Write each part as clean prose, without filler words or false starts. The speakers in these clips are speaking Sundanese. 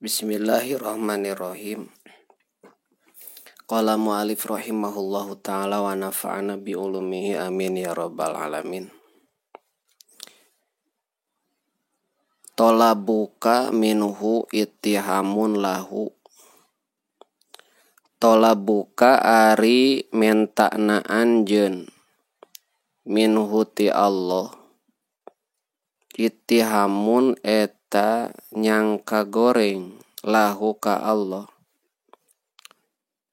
Bismillahirrahmanirrahim. Qala mu'alif rahimahullahu ta'ala wa nafa'ana bi ulumihi amin ya rabbal alamin. Tolabuka minhu ittihamun lahu. Tolabuka ari mentakna anjeun minhu ti Allah. Ittihamun eta nyangka goreng lahu ka Allah.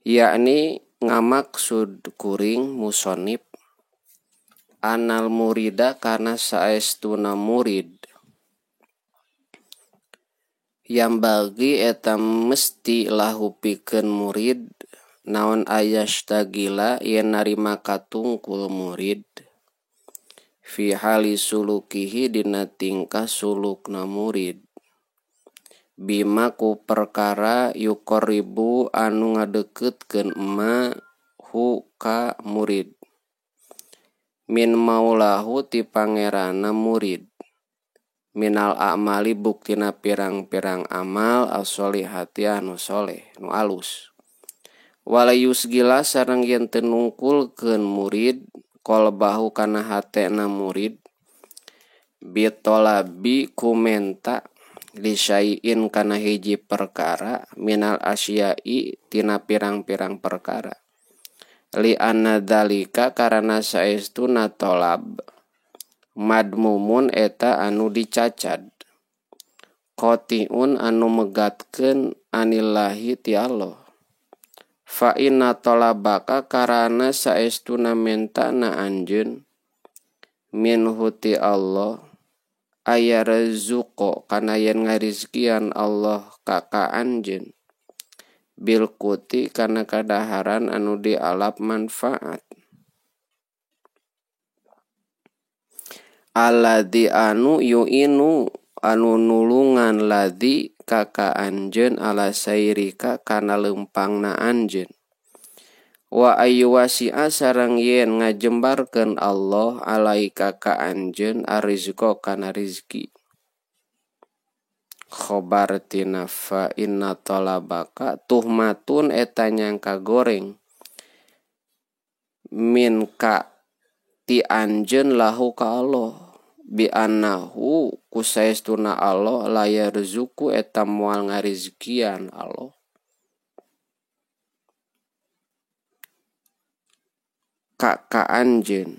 Yakni ngamaksud kuring musonib anal murida karena saestuna murid yang bagi eta mesti lahu pikeun murid naon ayastagila yen narima katungkul murid fi hali sulukihi dina tingkah sulukna murid bima ku perkara yuqribu anu ngadeukeutkeun ma hu ka murid min maulahu ti pangerana murid minal a'mali buktina pirang-pirang amal as-sholihati anu soleh nu alus walayus gila sareng yen teu nungkulkeun murid qalbahu kana hatena murid bitolabi kumenta lisaiin kana hiji perkara minal asyai tina pirang-pirang perkara li anna dzalika karana saestuna tolab madmumun eta anu dicacad qatiun anu megatkeun anillahi ti Allah fa inna tolabaka karana saestuna mentana anjeun minhu ti Allah ayarzuqo kana yen ngarizkian Allah ka anjeun bil kuti kana kadaharan anu dialap manfaat alladzi anu yu'inu anu nulungan ladzi ka anjeun ala sairika kana leumpangna anjeun wa ayyuwasi'a sareng yen ngajembarkeun Allah alaika ka anjeun arizqa kana rizki khobar tina fa inna talabaka tuhmatun eta nyangka goreng min ka ti anjeun lahu ka Allah bi annahu kusaestuna Allah la yarzuqu eta moal ngarizkian Allah ka anjeun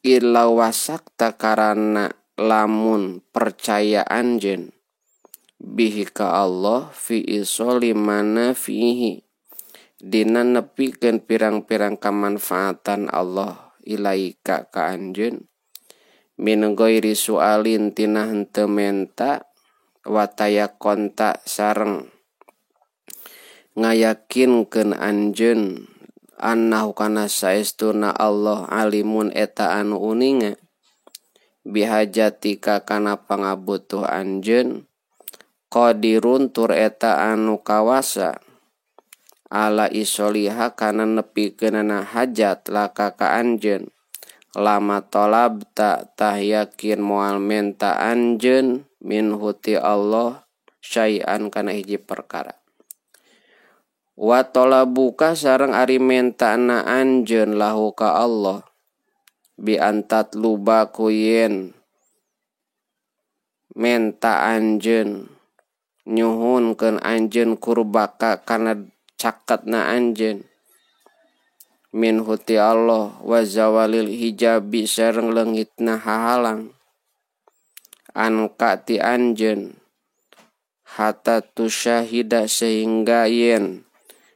illa wasakta karana lamun percaya anjeun bihi ka Allah fi isoli mana fihi dina nepikeun pirang-pirang kamanfaatan Allah ilaika ka anjeun min ghairi sualin tina henteu menta wataya konta sareng ngayakinkeun anjeun annahu kana saestuna Allah alimun eta anu uninga bihajatika kana pangabutuh anjeun qadirun tur eta anu kawasa ala isoliha kana nepikeunana hajat laka ka anjeun lama tolabta tah yakin moal menta anjeun minhu ti Allah syai'an kana hiji perkara wa tolabuka sareng ari mentana anjeun lahu ka Allah bi antat luba kuyen menta anjeun nyuhunkeun anjeun kurbaka kana caketna anjeun minhu ti Allah wa zawalil hijabi sareng leungitna hahalang anka ti anjeun hatta tusyahida sehingga yen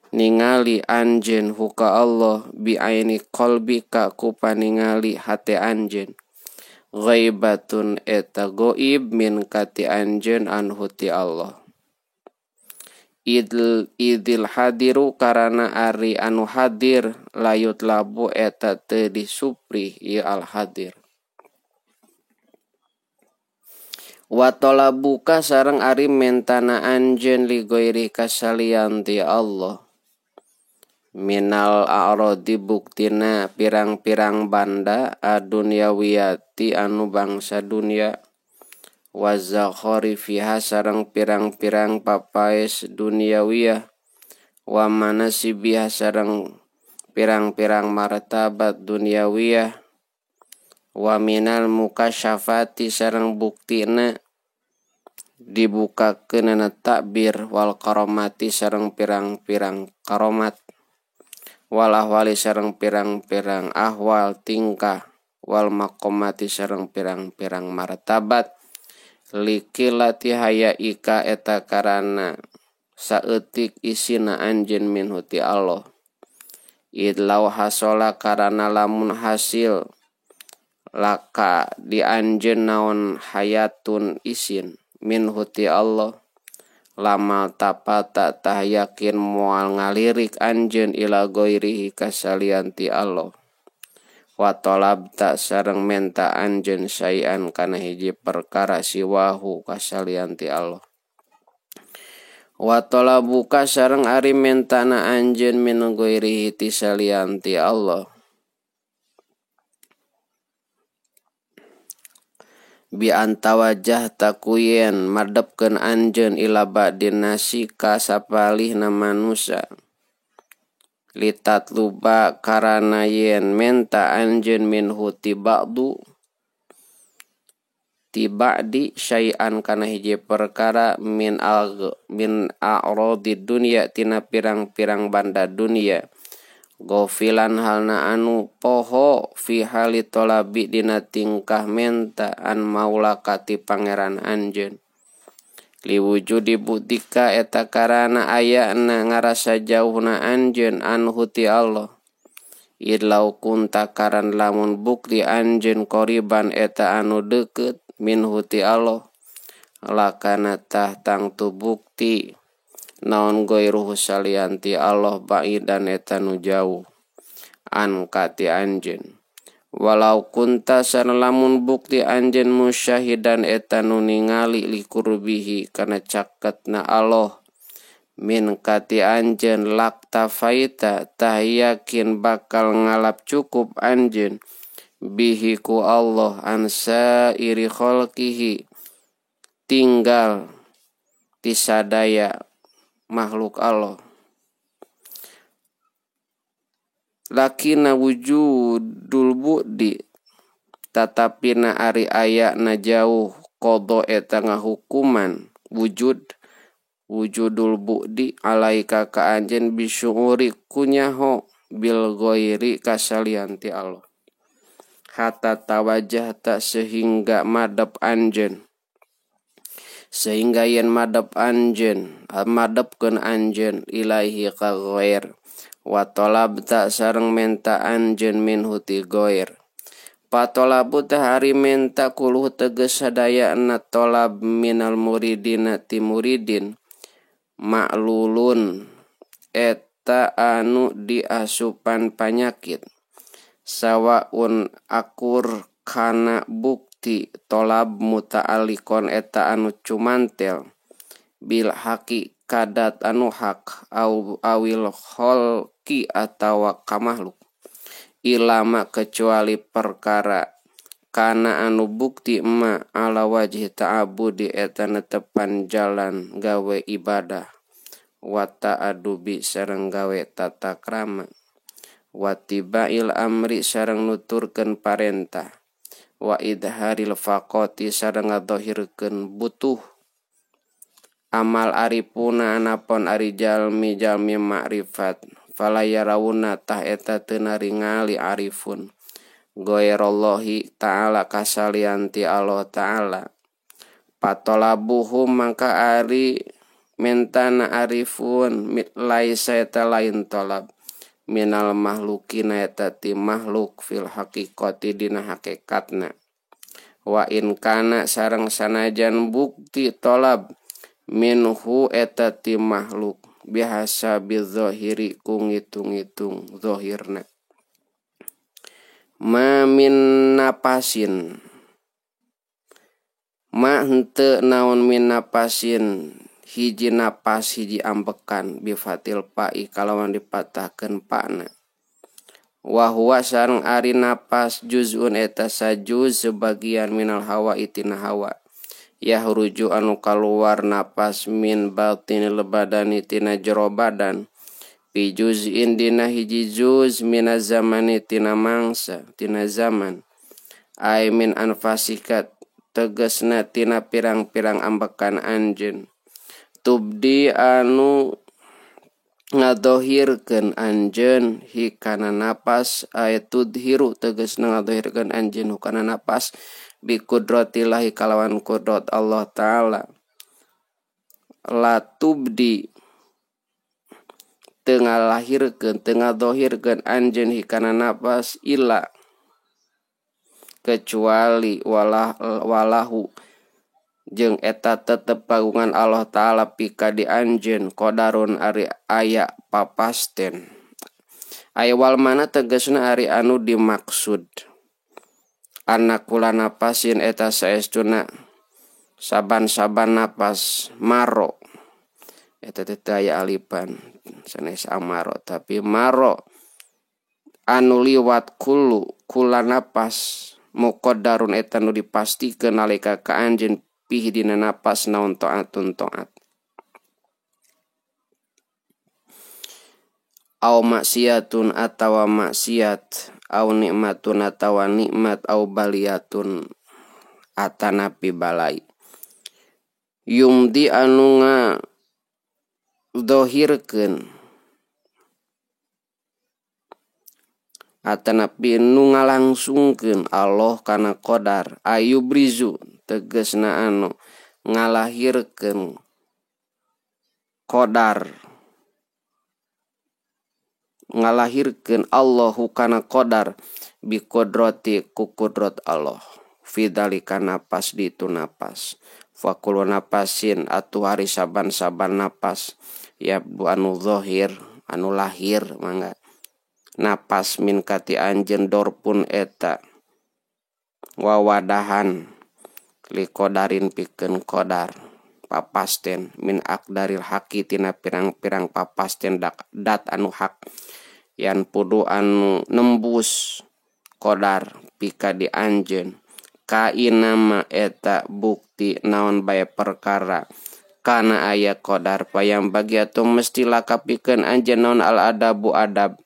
ningali anjeun huka Allah bi aini qalbika ku paningali hate anjeun ghaibatun eta goib min kati anjeun anhu ti Allah idil hadiru karana ari anu hadir layut labu eta teu disupri ieu al hadir wa tolabuka sareng ari mentana anjeun li ghairi kasalian ti Allah minal a'radi buktina pirang-pirang banda adunyawiyati anu bangsa dunia wa zakharifiha sareng pirang-pirang papaes duniawiyah wa manasibiha sareng pirang-pirang martabat duniawiyah wa minal mukasyafati sareng buktina dibukakeun takbir wal karomati sareng pirang-pirang karomat wal ahwali sareng pirang-pirang ahwal tingkah wal maqamati sareng pirang-pirang martabat likilati hayaika eta karana saeutik isina anjeun minhu ti Allah idlau hasola karana lamun hasil laka di anjeun naon hayatun isin minhu ti Allah lama tapata tah yakin moal ngalirik anjeun ila goirihi kasalian ti Allah wa talabta sareng menta anjeun sayan kana hiji perkara siwahu kasalian ti Allah wa talabuka sareng ari mentana anjeun min ghairihi ti salian ti Allah bi antawajah takuyen madepkeun anjeun ila ba'din nasi ka sapalihna manusia litat luba karana yen menta anjeun minhu ti ba'di syai'an kana hiji perkara min a'radi dunya tina pirang-pirang banda dunia gofilan halna anu poho fi hali tolabi dina tingkah menta an maula kati pangeran anjeun liwujudi butika eta karana ayana ngarasa jauhna anjeun anhu ti Allah idlau kunta karan lamun bukti anjeun qoriban eta anu deukeut minhu ti Allah lakana tah tangtu bukti naon goiruhu salian ti Allah ba'idan eta nu jauh an kati anjeun walau kunta sana lamun bukti anjeun musyahidan eta nu ningali likurbihi kana caketna Allah min kati anjeun laktafaita tah yakin bakal ngalap cukup anjeun bihi ku Allah ansa iri khalqihi tinggal tisadaya makhluk Allah lakina wujudul bu'di tatapina ari aya na jauh qada eta ngahukuman wujudul bu'di alaika ka anjeun bisyuuri kunyaho bil ghairi kasalian ti Allah hatta tawajjah ta sehingga madep anjeun sehingga yen madepkeun anjeun ilaihi ka ghair wa talabta sareng menta anjeun minhu ti ghair patolabu tah ari menta kuluh teges sadayana tolab minal muridina ti muridin maklulun eta anu diasupan panyakit sawaun akur kana bukti tolab muta'alikon eta anu cumantel bil haqi kadat anu hak awil kholqi atawa kamahluk ilama kecuali perkara kana anu bukti ma ala wajhi ta'abudi eta netepan jalan gawe ibadah wa ta'adubi sareng gawe tata krama wa tibail amri sareng nuturkeun parentah wa idharil faqati sareng ngadhahirkeun butuh amal aripuna anapun ari jalmi makrifat falayarawuna tah eta teu naringali arifun ghairallahi ta'ala kasalian ti Allah ta'ala patolabuhum mangka ari mentana arifun laisa eta lain tolab minal mahlukina eta ti makhluk fil haqiqati dina hakikatna wa in kana sareng sanajan bukti tolab minhu eta ti makhluk biasa bizahiri ku ngitung-ngitung zahirna ma min napasin ma henteu naon min napasin hiji napas hiji ambekan bifatil pa'i kalawan dipatahkeun pa'na wa huwa sareng ari napas juz'un eta sajuz sebagian minal hawa itina hawa yahruju anu kaluar napas min batinil badani tina jero badan fi juz'in dina hiji juz minaz zamani tina mangsa tina zaman ay min anfasikat tegesna tina pirang-pirang ambekan anjeun tubdi anu ngadohirkeun anjeun hikana napas ay tudhiru tegesna ngadohirkeun anjeun hukana napas bi qudratillahi kalawan qudrat Allah taala la tubdi teu ngalahirkeun teu ngadohirkeun anjeun hikana napas illa kecuali walahu jeung eta tetep kagungan Allah taala pika di anjeun qadarun ari aya papasten aya wal mana tegasna ari anu dimaksud anak kula napasin eta saestuna saban-saban napas maro eta teh aya alipan sanes amaro tapi maro anu liwat kula napas muqaddarun eta nu dipastikeun nalika ka anjeun pih dina napas naon taatun taat au maksiatun atawa maksiat au nikmatun atawa nikmat au baliyatun atanapi balai yumdi anu ngadohirkeun atanapi nu ngalangsungkeun Allah kana qadar ayubrizu tegasna anu ngalahirkeun qadar ngalahirkeun Allahu kana qadar bi qudrati ku qudrat Allah fidzalika napas ditu napas fakulu napasin atu hari saban-saban napas ya bu anu zahir anu lahir mangga napas min kati anjeun dorpun eta wawadahan li qadarin pikeun qadar papasten min aqdaril haqi tina pirang-pirang papasten dat anu hak yan pudu anu nembus qadar pika di anjeun kainama eta bukti naon bae perkara kana aya qadar payang bagi atuh mesti lakapikeun anjeun naon al adabu adab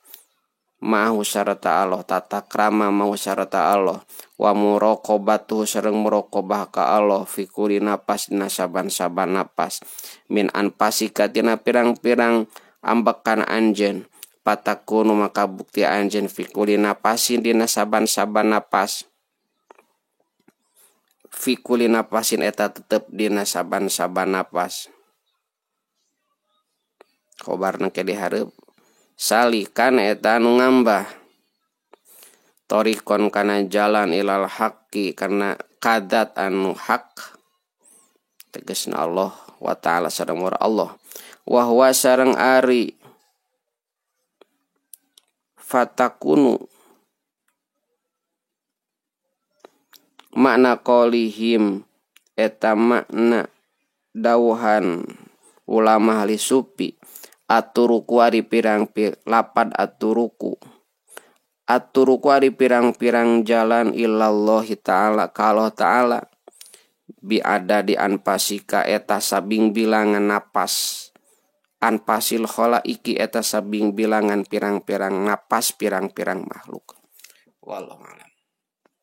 ma'ahu sarata Allah tata krama ma'ahu sarata Allah wa muraqabatuhu sareng muraqabah ka Allah fi kulli napas dina saban-saban napas min anpasika tina pirang-pirang ambekan anjeun patakunu maka bukti anjeun fi kulli napasin dina saban-saban napas fi kulli napasin eta tetep dina saban-saban napas khobarna ke dihareup salikan eta anu ngambah torikon kana jalan ilal haqqi karena kadat anu hak tegasna Allah wa ta'ala sareng Allah wa huwa sareng ari fatakunu makna qaulihim eta makna dawuhan ulama ahli sufi aturuku ari lapad aturuku ari pirang-pirang jalan ilallahi ta'ala ka Allah ta'ala bi ada di anpasika eta sabing bilangan napas anpasil khalaiki eta sabing bilangan pirang-pirang napas pirang-pirang makhluk wallahu